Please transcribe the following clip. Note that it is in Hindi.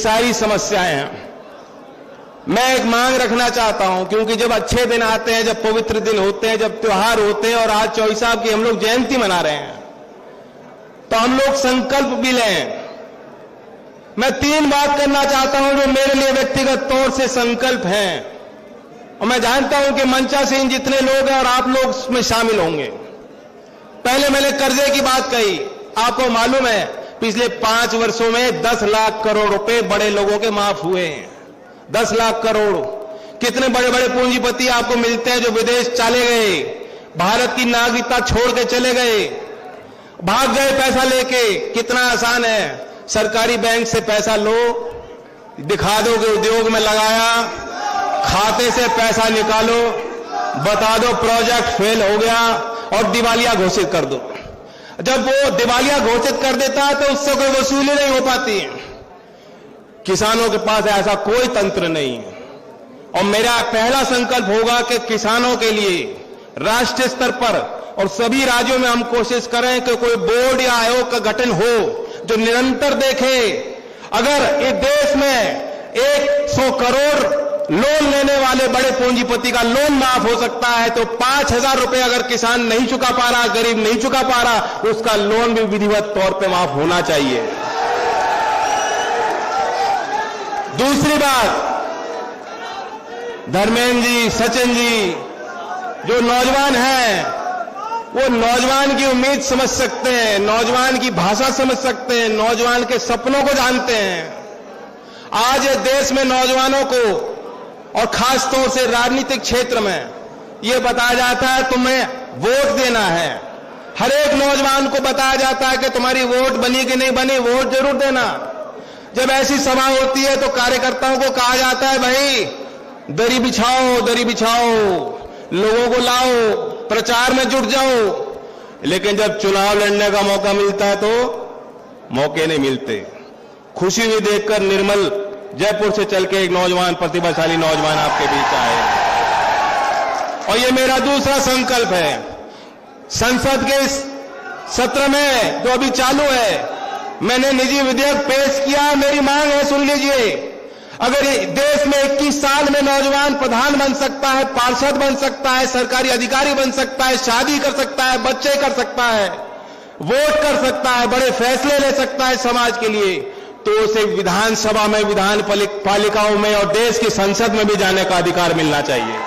सारी समस्याएं हैं। मैं एक मांग रखना चाहता हूं, क्योंकि जब अच्छे दिन आते हैं, जब पवित्र दिन होते हैं, जब त्योहार होते हैं, और आज चौधरी साहब की हम लोग जयंती मना रहे हैं, तो हम लोग संकल्प भी लें। मैं 3 बात करना चाहता हूं जो मेरे लिए व्यक्तिगत तौर से संकल्प हैं, और मैं जानता हूं कि मंचा सिंह जितने लोग हैं और आप लोग उसमें शामिल होंगे। पहले मैंने कर्जे की बात कही। आपको मालूम है पिछले 5 वर्षों में 10 लाख करोड़ रुपए बड़े लोगों के माफ हुए हैं। 10 लाख करोड़। कितने बड़े बड़े पूंजीपति आपको मिलते हैं जो विदेश चले गए, भारत की नागरिकता छोड़ के चले गए, भाग गए पैसा लेके। कितना आसान है, सरकारी बैंक से पैसा लो, दिखा दो कि उद्योग में लगाया, खाते से पैसा निकालो, बता दो प्रोजेक्ट फेल हो गया और दिवालिया घोषित कर दो। जब वो दिवालिया घोषित कर देता है तो उससे कोई वसूली नहीं हो पाती है। किसानों के पास ऐसा कोई तंत्र नहीं है। और मेरा पहला संकल्प होगा कि किसानों के लिए राष्ट्रीय स्तर पर और सभी राज्यों में हम कोशिश करें कि कोई बोर्ड या आयोग का गठन हो जो निरंतर देखे, अगर इस देश में 100 करोड़ लोन लेने वाले बड़े पूंजीपति का लोन माफ हो सकता है, तो 5,000 रुपए अगर किसान नहीं चुका पा रहा, गरीब नहीं चुका पा रहा, उसका लोन भी विधिवत तौर पे माफ होना चाहिए। दूसरी बात, धर्मेंद्र जी, सचिन जी, जो नौजवान हैं, वो नौजवान की उम्मीद समझ सकते हैं, नौजवान की भाषा समझ सकते हैं, नौजवान के सपनों को जानते हैं। आज देश में नौजवानों को और खास तौर से राजनीतिक क्षेत्र में यह बताया जाता है तुम्हें वोट देना है। हर एक नौजवान को बताया जाता है कि तुम्हारी वोट बनी कि नहीं बनी, वोट जरूर देना। जब ऐसी सभा होती है तो कार्यकर्ताओं को कहा जाता है भाई दरी बिछाओ, दरी बिछाओ, लोगों को लाओ, प्रचार में जुट जाओ। लेकिन जब चुनाव लड़ने का मौका मिलता है तो मौके नहीं मिलते। खुशी हुई देखकर निर्मल जयपुर से चल के एक नौजवान, प्रतिभाशाली नौजवान आपके बीच आए। और ये मेरा दूसरा संकल्प है। संसद के इस सत्र में जो अभी चालू है, मैंने निजी विधेयक पेश किया। मेरी मांग है, सुन लीजिए, अगर देश में 21 साल में नौजवान प्रधान बन सकता है, पार्षद बन सकता है, सरकारी अधिकारी बन सकता है, शादी कर सकता है, बच्चे कर सकता है, वोट कर सकता है, बड़े फैसले ले सकता है समाज के लिए, तो उसे विधानसभा में, विधान पालिकाओं में और देश की संसद में भी जाने का अधिकार मिलना चाहिए।